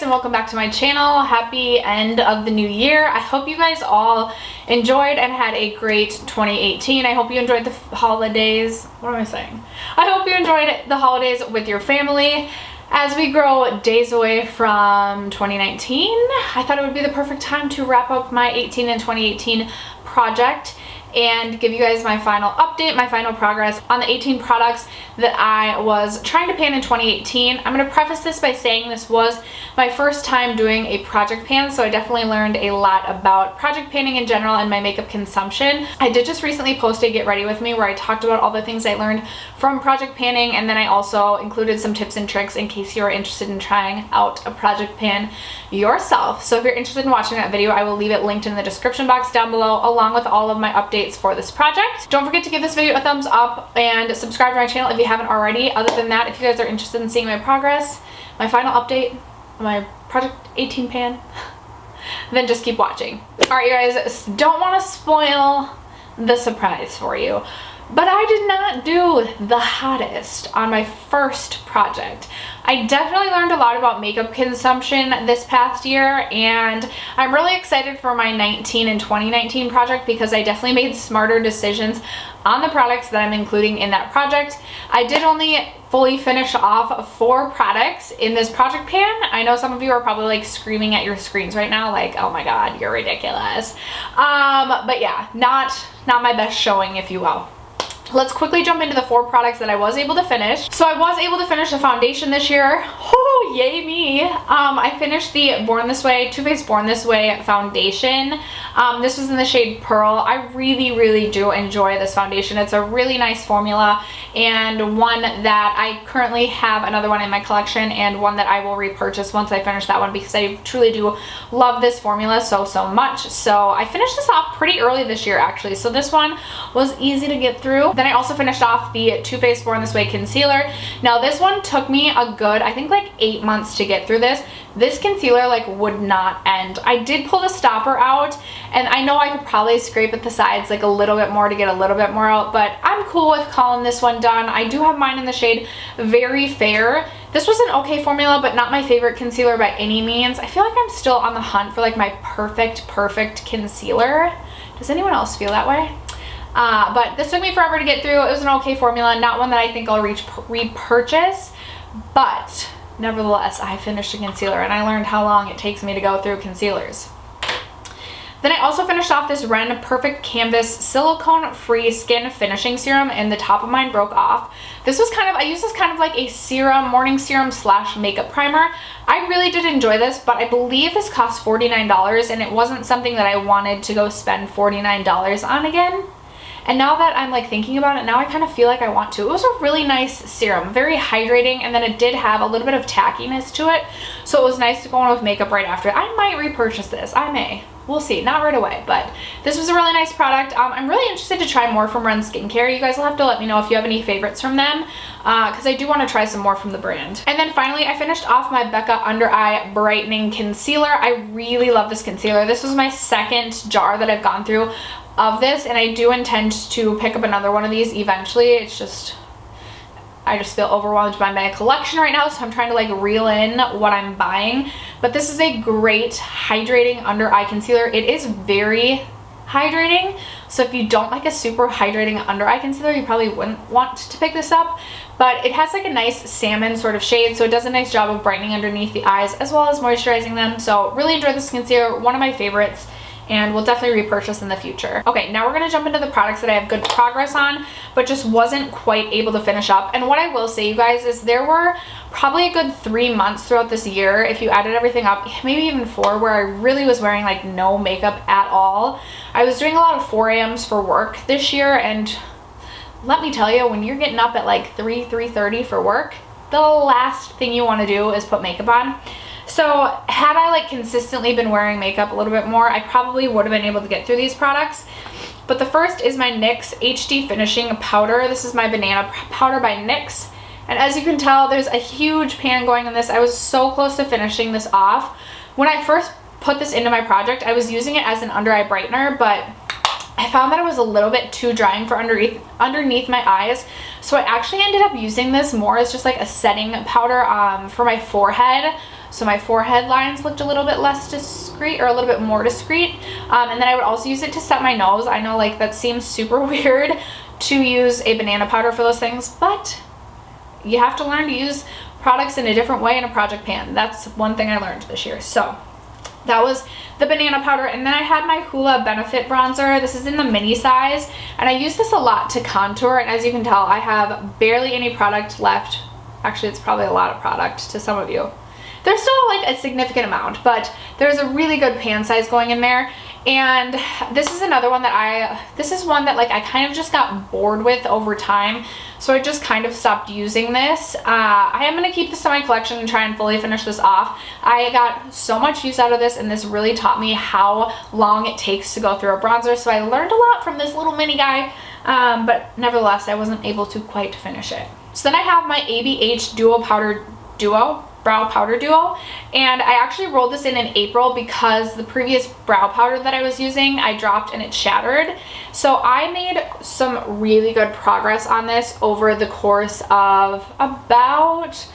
and welcome back to my channel. Happy end of the new year. I hope you guys all enjoyed and had a great 2018. I hope you enjoyed the holidays. What am I saying? I hope you enjoyed the holidays with your family. As we grow days away from 2019, I thought it would be the perfect time to wrap up my 18 and 2018 project and give you guys my final update, my final progress on the 18 products that I was trying to pan in 2018. I'm going to preface this by saying this was my first time doing a project pan, so I definitely learned a lot about project panning in general and my makeup consumption. I did just recently post a Get Ready With Me where I talked about all the things I learned from project panning, and then I also included some tips and tricks in case you're interested in trying out a project pan yourself. So if you're interested in watching that video, I will leave it linked in the description box down below along with all of my updates for this project. Don't forget to give this video a thumbs up and subscribe to my channel if you haven't already. Other than that, if you guys are interested in seeing my progress, my final update on my project 18 pan, then just keep watching. All right, you guys, don't want to spoil the surprise for you, but I did not do the hottest on my first project. I definitely learned a lot about makeup consumption this past year, and I'm really excited for my 19 and 2019 project because I definitely made smarter decisions on the products that I'm including in that project. I did only fully finish off 4 products in this project pan. I know some of you are probably like screaming at your screens right now like, oh my god, you're ridiculous. But yeah, not my best showing, if you will. Let's quickly jump into the 4 products that I was able to finish. So I was able to finish the foundation this year. Oh, yay me. I finished the Born This Way, Too Faced Born This Way foundation. This was in the shade Pearl. I really do enjoy this foundation. It's a really nice formula and one that I currently have another one in my collection and one that I will repurchase once I finish that one because I truly do love this formula so much. So I finished this off pretty early this year actually. So this one was easy to get through. Then I also finished off the Too Faced Born This Way concealer. Now this one took me a good, I think like 8 months to get through this. This concealer like would not end. I did pull the stopper out and I know I could probably scrape at the sides like a little bit more to get a little bit more out, but I'm cool with calling this one done. I do have mine in the shade Very Fair. This was an okay formula, but not my favorite concealer by any means. I feel like I'm still on the hunt for like my perfect concealer. Does anyone else feel that way? But this took me forever to get through. It was an okay formula, not one that I think I'll repurchase, but nevertheless, I finished a concealer and I learned how long it takes me to go through concealers. Then I also finished off this Ren Perfect Canvas Silicone Free Skin Finishing Serum, and the top of mine broke off. This was I used this kind of like a serum, morning serum / makeup primer. I really did enjoy this, but I believe this cost $49 and it wasn't something that I wanted to go spend $49 on again. And now that I'm like thinking about it, now I kind of feel like I want to. It was a really nice serum, very hydrating, and then it did have a little bit of tackiness to it. So it was nice to go on with makeup right after. I might repurchase this. I may. We'll see. Not right away, but this was a really nice product. I'm really interested to try more from Ren Skincare. You guys will have to let me know if you have any favorites from them because I do want to try some more from the brand. And then finally, I finished off my Becca Under Eye Brightening Concealer. I really love this concealer. This was my second jar that I've gone through of this, and I do intend to pick up another one of these eventually. It's just, I just feel overwhelmed by my collection right now, so I'm trying to like reel in what I'm buying. But this is a great hydrating under eye concealer. It is very hydrating, so if you don't like a super hydrating under eye concealer, you probably wouldn't want to pick this up. But it has like a nice salmon sort of shade, so it does a nice job of brightening underneath the eyes as well as moisturizing them. So really enjoyed this concealer, one of my favorites, and we'll definitely repurchase in the future. Okay, now we're gonna jump into the products that I have good progress on, but just wasn't quite able to finish up. And what I will say, you guys, is there were probably a good 3 months throughout this year, if you added everything up, maybe even 4, where I really was wearing like no makeup at all. I was doing a lot of 4 a.m.s for work this year, and let me tell you, when you're getting up at like 3:30 for work, the last thing you wanna do is put makeup on. So had I like consistently been wearing makeup a little bit more, I probably would have been able to get through these products. But the first is my NYX HD Finishing Powder. This is my Banana Powder by NYX. And as you can tell, there's a huge pan going in this. I was so close to finishing this off. When I first put this into my project, I was using it as an under eye brightener, but I found that it was a little bit too drying for underneath my eyes. So I actually ended up using this more as just like a setting powder for my forehead. so my forehead lines looked a little bit less discreet, or a little bit more discreet. And then I would also use it to set my nose. I know, like, that seems super weird to use a banana powder for those things, but you have to learn to use products in a different way in a project pan. That's one thing I learned this year. So that was the banana powder. And then I had my Hoola Benefit bronzer. This is in the mini size, and I use this a lot to contour, and as you can tell, I have barely any product left. Actually, it's probably a lot of product to some of you. There's still like a significant amount, but there's a really good pan size going in there. And this is another one that this is one that like I kind of just got bored with over time, so I just kind of stopped using this. I am going to keep this in my collection and try and fully finish this off. I got so much use out of this, and this really taught me how long it takes to go through a bronzer, so I learned a lot from this little mini guy, but nevertheless I wasn't able to quite finish it. So then I have my ABH Brow Powder Duo, and I actually rolled this in April because the previous brow powder that I was using I dropped and it shattered. So I made some really good progress on this over the course of about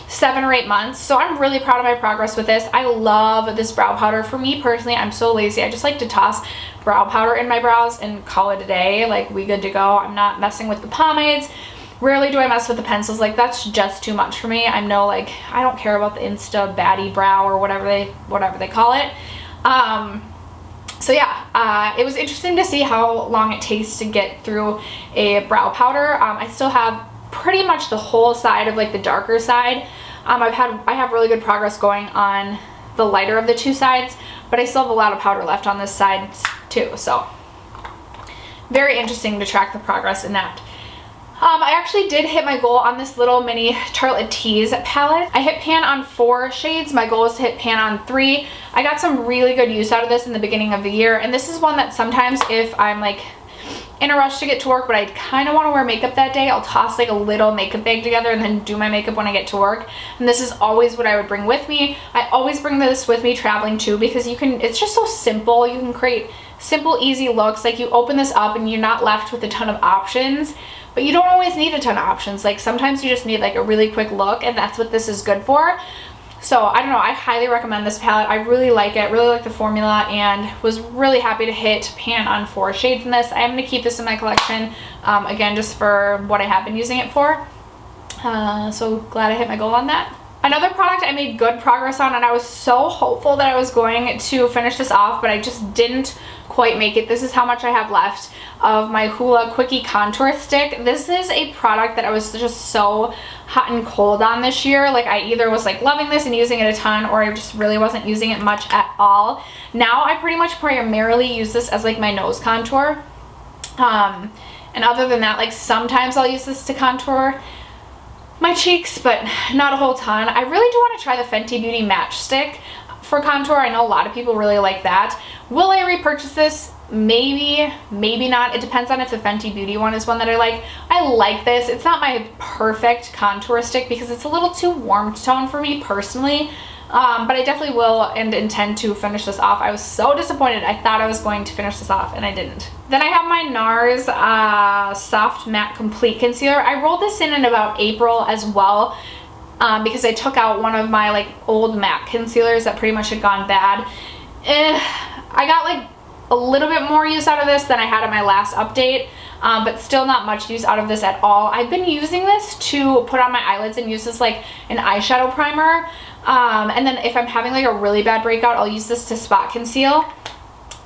7 or 8 months. So I'm really proud of my progress with this. I love this brow powder. For me personally, I'm so lazy. I just like to toss brow powder in my brows and call it a day. Like, we good to go. I'm not messing with the pomades. Rarely do I mess with the pencils. Like, that's just too much for me. I'm no, like, I don't care about the Insta baddie brow or whatever they call it. So yeah, it was interesting to see how long it takes to get through a brow powder. I still have pretty much the whole side of like the darker side. I have really good progress going on the lighter of the two sides, but I still have a lot of powder left on this side too. So very interesting to track the progress in that. I actually did hit my goal on this little mini Tartelette Tease palette. I hit pan on 4 shades. My goal is to hit pan on 3. I got some really good use out of this in the beginning of the year, and this is one that sometimes if I'm like in a rush to get to work but I kind of want to wear makeup that day, I'll toss like a little makeup bag together and then do my makeup when I get to work. And this is always what I would bring with me. I always bring this with me traveling too, because it's just so simple. You can create simple, easy looks. Like, you open this up and you're not left with a ton of options. But you don't always need a ton of options. Like, sometimes you just need like a really quick look, and that's what this is good for. So I don't know, I highly recommend this palette. I really like it, really like the formula, and was really happy to hit pan on 4 shades in this. I am going to keep this in my collection, again, just for what I have been using it for. So glad I hit my goal on that. Another product I made good progress on, and I was so hopeful that I was going to finish this off, but I just didn't quite make it. This is how much I have left of my Hoola Quickie Contour Stick. This is a product that I was just so hot and cold on this year. Like, I either was like loving this and using it a ton, or I just really wasn't using it much at all. Now I pretty much primarily use this as like my nose contour. And other than that, like, sometimes I'll use this to contour my cheeks, but not a whole ton. I really do want to try the Fenty Beauty Match Stick for contour. I know a lot of people really like that. Will I repurchase this? Maybe, maybe not. It depends on if the Fenty Beauty one is one that I like. I like this. It's not my perfect contour stick because it's a little too warm tone for me personally. But I definitely will and intend to finish this off. I was so disappointed. I thought I was going to finish this off and I didn't. Then I have my NARS Soft Matte Complete Concealer. I rolled this in about April as well, because I took out one of my like old matte concealers that pretty much had gone bad. I got like a little bit more use out of this than I had in my last update, but still not much use out of this at all. I've been using this to put on my eyelids and use this like an eyeshadow primer. And then if I'm having like a really bad breakout, I'll use this to spot conceal.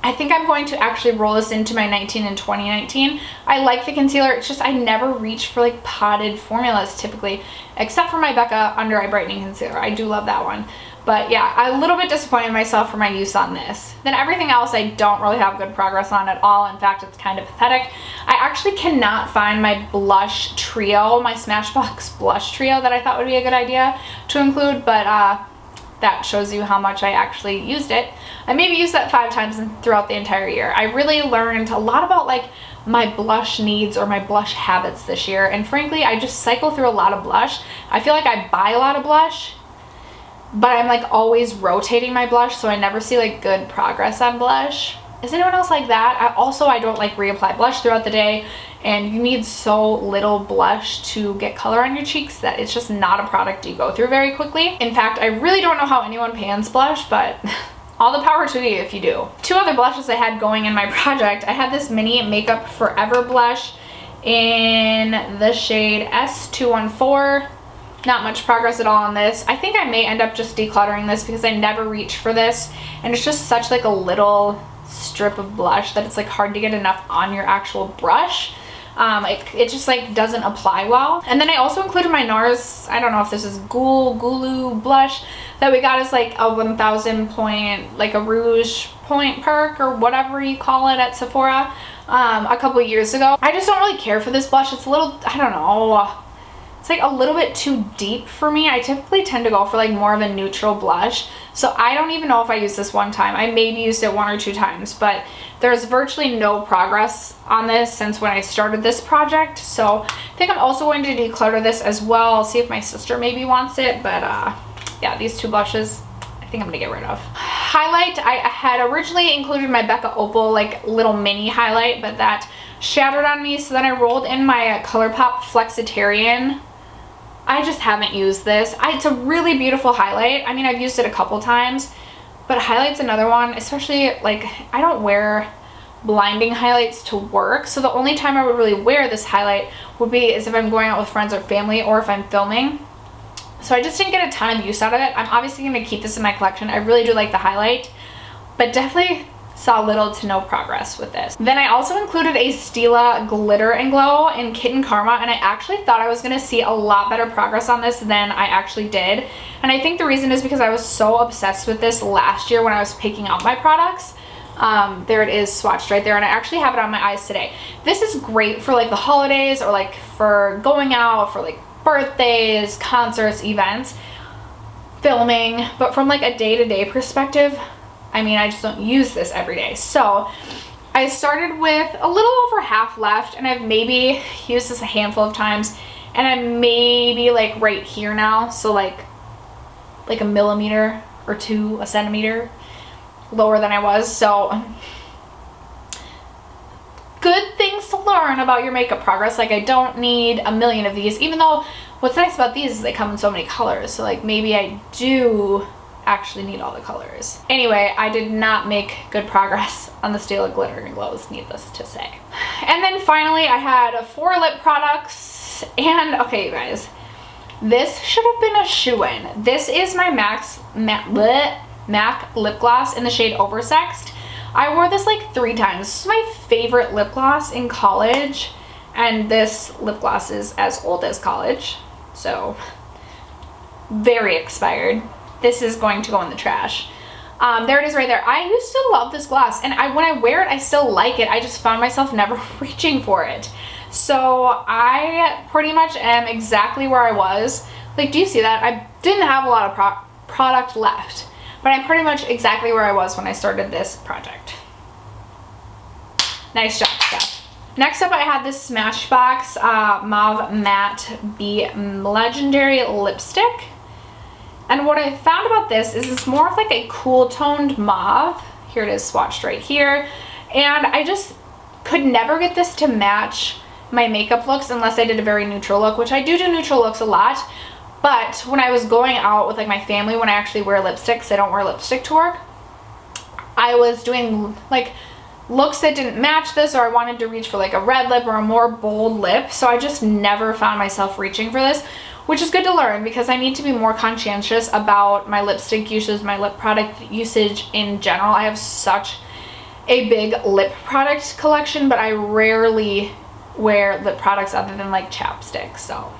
I think I'm going to actually roll this into my 19 and 2019. I like the concealer. It's just I never reach for like potted formulas typically, except for my Becca Under Eye Brightening Concealer. I do love that one. But yeah, I'm a little bit disappointed in myself for my use on this. Then everything else I don't really have good progress on at all. In fact, it's kind of pathetic. I actually cannot find my blush trio, my Smashbox blush trio that I thought would be a good idea to include, but that shows you how much I actually used it. I maybe used that 5 times throughout the entire year. I really learned a lot about like my blush needs or my blush habits this year, and frankly, I just cycle through a lot of blush. I feel like I buy a lot of blush, but I'm like always rotating my blush, so I never see like good progress on blush. Is anyone else like that? I don't like reapply blush throughout the day, and you need so little blush to get color on your cheeks that it's just not a product you go through very quickly. In fact, I really don't know how anyone pans blush, but all the power to you if you do. Two other blushes I had going in my project. I had this mini Makeup Forever blush in the shade S214. Not much progress at all on this. I think I may end up just decluttering this because I never reach for this, and it's just such like a little strip of blush that it's like hard to get enough on your actual brush. It just like doesn't apply well. And then I also included my NARS, I don't know if this is Gulu blush that we got as like a 1000 point, like a rouge point perk or whatever you call it at Sephora a couple years ago. I just don't really care for this blush. It's a little, I don't know, it's like a little bit too deep for me. I typically tend to go for like more of a neutral blush. So I don't even know if I used this one time. I maybe used it 1 or 2 times, but there's virtually no progress on this since when I started this project. So I think I'm also going to declutter this as well. See if my sister maybe wants it, but yeah, these 2 blushes I think I'm gonna get rid of. Highlight, I had originally included my Becca Opal like little mini highlight, but that shattered on me. So then I rolled in my ColourPop Flexitarian. I just haven't used this. It's a really beautiful highlight. I mean, I've used it a couple times, but highlight's another one, especially like I don't wear blinding highlights to work. So the only time I would really wear this highlight would be is if I'm going out with friends or family or if I'm filming. So I just didn't get a ton of use out of it. I'm obviously going to keep this in my collection. I really do like the highlight, but definitely saw little to no progress with this. Then I also included a Stila Glitter and Glow in Kitten Karma, and I actually thought I was going to see a lot better progress on this than I actually did. And I think the reason is because I was so obsessed with this last year when I was picking out my products. There it is swatched right there, and I actually have it on my eyes today. This is great for like the holidays or like for going out for like birthdays, concerts, events, filming, but from like a day-to-day perspective, I mean, I just don't use this every day. So I started with a little over half left, and I've maybe used this a handful of times, and I'm maybe like right here now. So like a millimeter or 2, a centimeter lower than I was. So good things to learn about your makeup progress. Like I don't need a million of these, even though what's nice about these is they come in so many colors. So like maybe I do actually need all the colors. Anyway, I did not make good progress on the Stila Glitter and Glows, needless to say. And then finally I had 4 lip products, and okay you guys, this should have been a shoo-in. This is my MAC lip gloss in the shade Oversexed. I wore this like 3 times. This is my favorite lip gloss in college, and this lip gloss is as old as college, so very expired. This is going to go in the trash. There it is right there. I used to love this gloss, and when I wear it, I still like it. I just found myself never reaching for it. So I pretty much am exactly where I was. Like, do you see that? I didn't have a lot of product left, but I'm pretty much exactly where I was when I started this project. Nice job, Steph. Next up, I had this Smashbox Mauve Matte Be Legendary Lipstick. And what I found about this is it's more of like a cool toned mauve. Here it is swatched right here. And I just could never get this to match my makeup looks unless I did a very neutral look, which I do neutral looks a lot. But when I was going out with like my family, when I actually wear lipstick, because I don't wear lipstick to work, I was doing like looks that didn't match this, or I wanted to reach for like a red lip or a more bold lip. So I just never found myself reaching for this, which is good to learn because I need to be more conscientious about my lipstick usage, my lip product usage in general. I have such a big lip product collection, but I rarely wear lip products other than like chapstick. So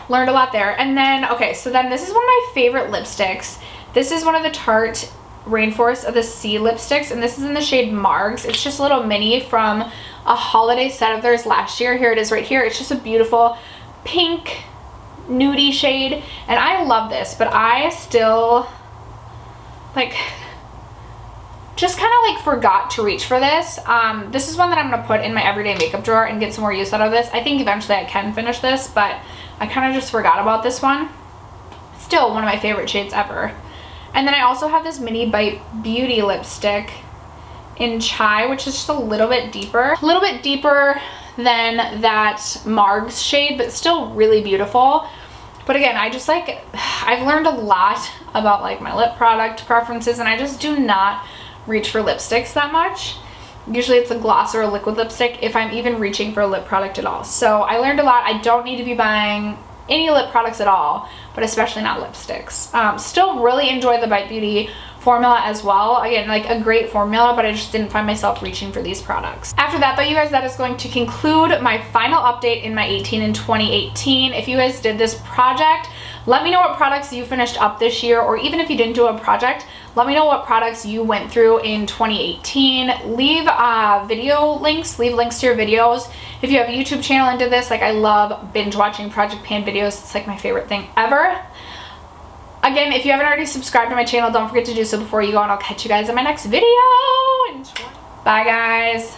learned a lot there. And then, okay, so then this is one of my favorite lipsticks. This is one of the Tarte Rainforest of the Sea lipsticks, and this is in the shade Margs. It's just a little mini from a holiday set of theirs last year. Here it is right here. It's just a beautiful pink nudie shade, and I love this, but I still like just kind of like forgot to reach for this. This is one that I'm gonna put in my everyday makeup drawer and get some more use out of this. I think eventually I can finish this, but I kind of just forgot about this one. Still one of my favorite shades ever. And then I also have this Mini Bite Beauty lipstick in Chai, which is just a little bit deeper. A little bit deeper than that Margs shade, but still really beautiful. But again, I just like, I've learned a lot about like my lip product preferences, and I just do not reach for lipsticks that much. Usually it's a gloss or a liquid lipstick if I'm even reaching for a lip product at all. So I learned a lot. I don't need to be buying any lip products at all, but especially not lipsticks. Still really enjoy the Bite Beauty formula as well. Again, like a great formula, but I just didn't find myself reaching for these products. After that though, you guys, that is going to conclude my final update in my 18 and 2018. If you guys did this project, let me know what products you finished up this year, or even if you didn't do a project, let me know what products you went through in 2018. Leave video links, leave links to your videos. If you have a YouTube channel and did this, like I love binge watching Project Pan videos. It's like my favorite thing ever. Again, if you haven't already subscribed to my channel, don't forget to do so before you go, and I'll catch you guys in my next video. Bye guys.